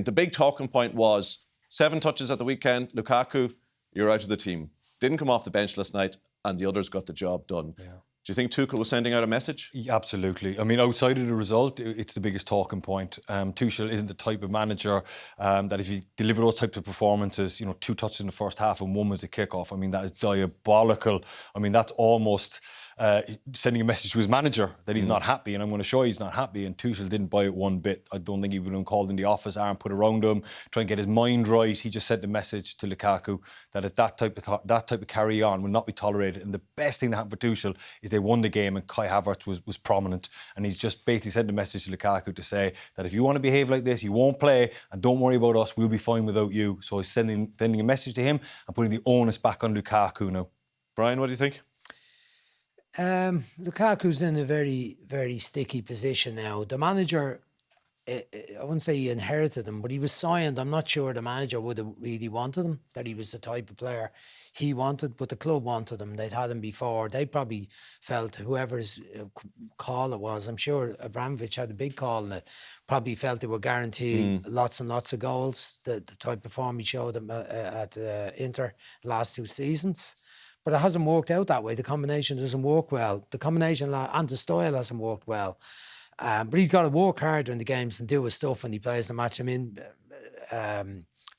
the big talking point was 7 touches at the weekend. Lukaku, you're out of the team. Didn't come off the bench last night, and the others got the job done. Yeah. Do you think Tuchel was sending out a message? Yeah, absolutely. I mean, outside of the result, it's the biggest talking point. Tuchel isn't the type of manager that if you deliver those types of performances, 2 touches in the first half and 1 was a kick-off. I mean, that is diabolical. I mean, that's almost sending a message to his manager that he's not happy, and I'm going to show you he's not happy. And Tuchel didn't buy it one bit. I don't think he would have been called in the office, arm put around him, try and get his mind right. He just sent the message to Lukaku that if that type of carry on will not be tolerated. And the best thing that happened for Tuchel is they won the game, and Kai Havertz was prominent, and he's just basically sent a message to Lukaku to say that if you want to behave like this, you won't play, and don't worry about us, we'll be fine without you. So he's sending a message to him and putting the onus back on Lukaku now. Brian, what do you think? Lukaku's in a very, very sticky position now. The manager, I wouldn't say he inherited him, but he was signed. I'm not sure the manager would have really wanted him, that he was the type of player he wanted, but the club wanted him. They'd had him before. They probably felt whoever's call it was, I'm sure Abramovich had a big call in it, probably felt they were guaranteed lots and lots of goals, the type of form he showed them at Inter the last 2 seasons. But it hasn't worked out that way. The combination doesn't work well. The combination and the style hasn't worked well. But he's got to work harder in the games and do his stuff when he plays the match. I mean,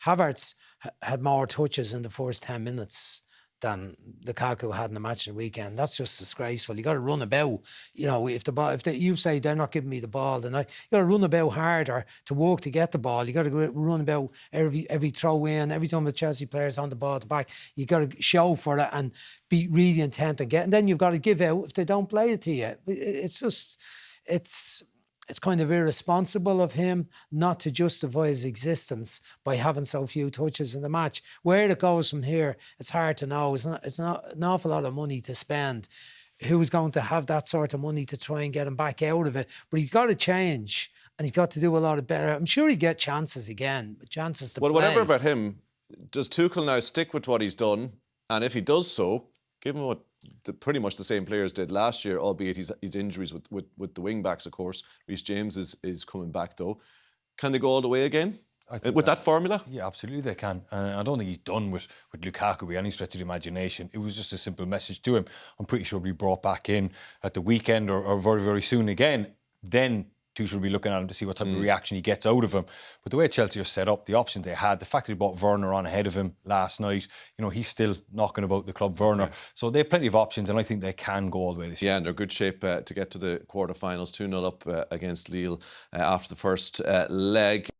Havertz had more touches in the first 10 minutes than Lukaku had in the match in the weekend. That's just disgraceful. You got to run about. If you say they're not giving me the ball, then you got to run about harder to work to get the ball. You got to run about every throw in, every time the Chelsea players on the ball at the back. You got to show for it and be really intent on getting. And then you've got to give out if they don't play it to you. It's kind of irresponsible of him not to justify his existence by having so few touches in the match. Where it goes from here, it's hard to know. It's not an awful lot of money to spend. Who's going to have that sort of money to try and get him back out of it? But he's got to change, and he's got to do a lot of better. I'm sure he'd get chances again, chances to play. Well, whatever about him, does Tuchel now stick with what he's done? And if he does so, given what pretty much the same players did last year, albeit his injuries with the wing-backs, of course. Reece James is coming back, though. Can they go all the way again with that formula? Yeah, absolutely they can. And I don't think he's done with Lukaku by any stretch of the imagination. It was just a simple message to him. I'm pretty sure he'll be brought back in at the weekend or very, very soon again. Then Tuchel will be looking at him to see what type of reaction he gets out of him. But the way Chelsea are set up, the options they had, the fact that they brought Werner on ahead of him last night, he's still knocking about the club, Werner. Yeah. So they have plenty of options, and I think they can go all the way this year. Yeah, and they're in good shape to get to the quarterfinals, 2-0 up against Lille after the first leg.